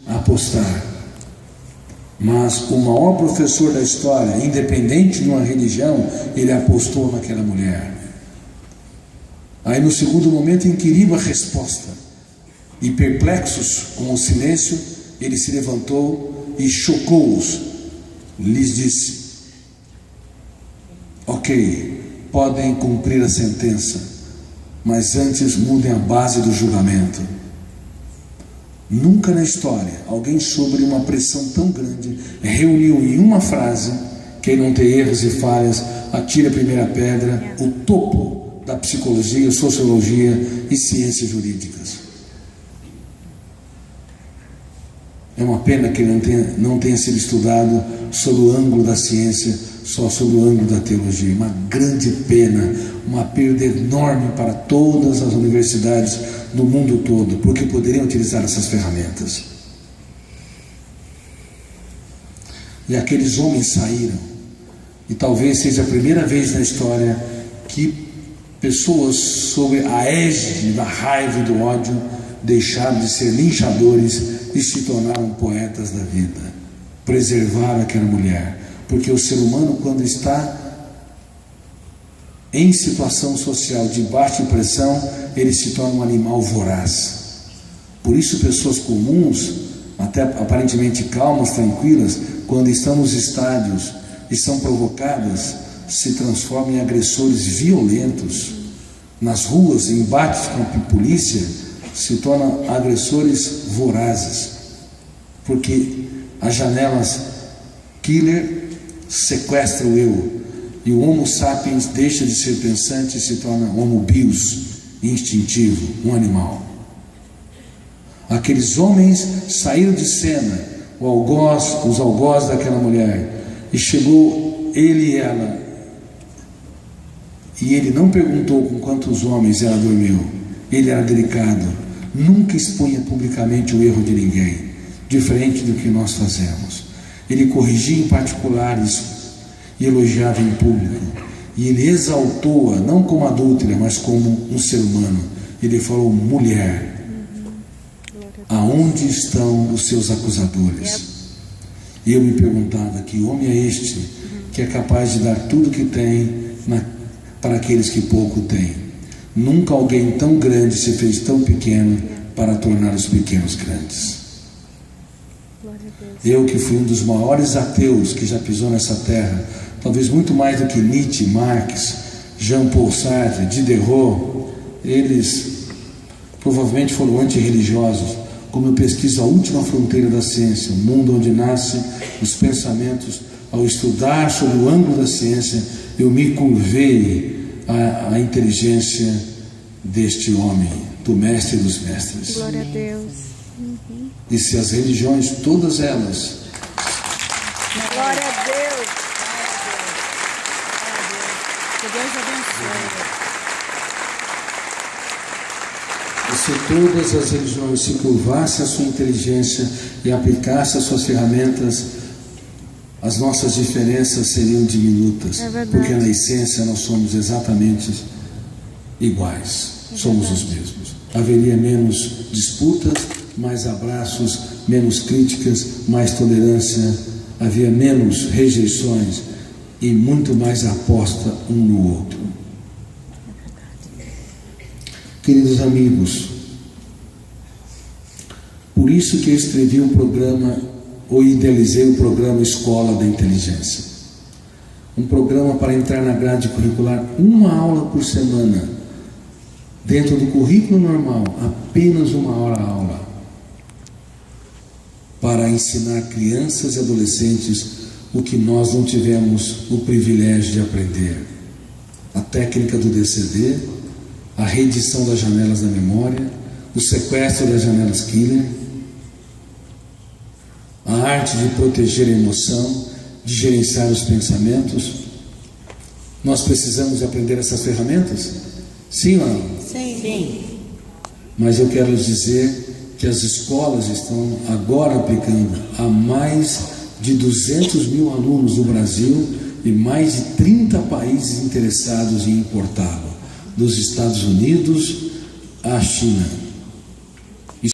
apostar. Mas o maior professor da história, independente de uma religião, ele apostou naquela mulher. Aí no segundo momento inquiriu a resposta, e perplexos com o silêncio, ele se levantou e chocou-os, lhes disse: ok, podem cumprir a sentença, mas antes mudem a base do julgamento. Nunca na história alguém sobre uma pressão tão grande reuniu em uma frase: quem não tem erros e falhas, atire a primeira pedra, o topo da psicologia, sociologia e ciências jurídicas. É uma pena que ele não tenha sido estudado sob o ângulo da ciência, só sob o ângulo da teologia. Uma grande pena, uma perda enorme para todas as universidades do mundo todo, porque poderiam utilizar essas ferramentas. E aqueles homens saíram, e talvez seja a primeira vez na história que pessoas sob a égide da raiva e do ódio deixaram de ser linchadores e se tornaram poetas da vida. Preservaram aquela mulher, porque o ser humano, quando está em situação social de baixa pressão, ele se torna um animal voraz. Por isso pessoas comuns, até aparentemente calmas, tranquilas, quando estão nos estádios e são provocadas, se transformam em agressores violentos. Nas ruas, em embates com a polícia, se tornam agressores vorazes, porque as janelas killer sequestram o eu, e o Homo sapiens deixa de ser pensante e se torna Homo bios, instintivo, um animal. Aqueles homens saíram de cena, os algozes daquela mulher, e chegou ele e ela, e ele não perguntou com quantos homens ela dormiu. Ele era delicado, nunca expunha publicamente o erro de ninguém, diferente do que nós fazemos. Ele corrigia em particulares e elogiava em público. E ele exaltou-a, não como adúltera, mas como um ser humano. Ele falou: mulher, aonde estão os seus acusadores? E eu me perguntava: que homem é este que é capaz de dar tudo que tem para aqueles que pouco têm? Nunca alguém tão grande se fez tão pequeno para tornar os pequenos grandes. Eu, que fui um dos maiores ateus que já pisou nessa terra, talvez muito mais do que Nietzsche, Marx, Jean-Paul Sartre, Diderot, eles provavelmente foram antirreligiosos. Como eu pesquiso a última fronteira da ciência, o mundo onde nascem os pensamentos, ao estudar sobre o ângulo da ciência, eu me curvei à inteligência deste homem, do mestre dos mestres. Glória a Deus. E se as religiões, todas elas... Glória a Deus. Que Deus abençoe. E se todas as religiões se curvassem à sua inteligência e aplicassem as suas ferramentas, as nossas diferenças seriam diminutas, porque na essência nós somos exatamente iguais, somos os mesmos. Haveria menos disputas, mais abraços, menos críticas, mais tolerância, havia menos rejeições e muito mais aposta um no outro. Queridos amigos, por isso que eu escrevi um programa, ou idealizei o programa Escola da Inteligência. Um programa para entrar na grade curricular, uma aula por semana, dentro do currículo normal, apenas uma hora aula, para ensinar crianças e adolescentes o que nós não tivemos o privilégio de aprender: a técnica do DCD, a reedição das janelas da memória, o sequestro das janelas killer, a arte de proteger a emoção, de gerenciar os pensamentos. Nós precisamos aprender essas ferramentas? Sim ou não? Sim. Mas eu quero dizer que as escolas estão agora aplicando a mais de 200 mil alunos do Brasil e mais de 30 países interessados em importá-lo, dos Estados Unidos à China.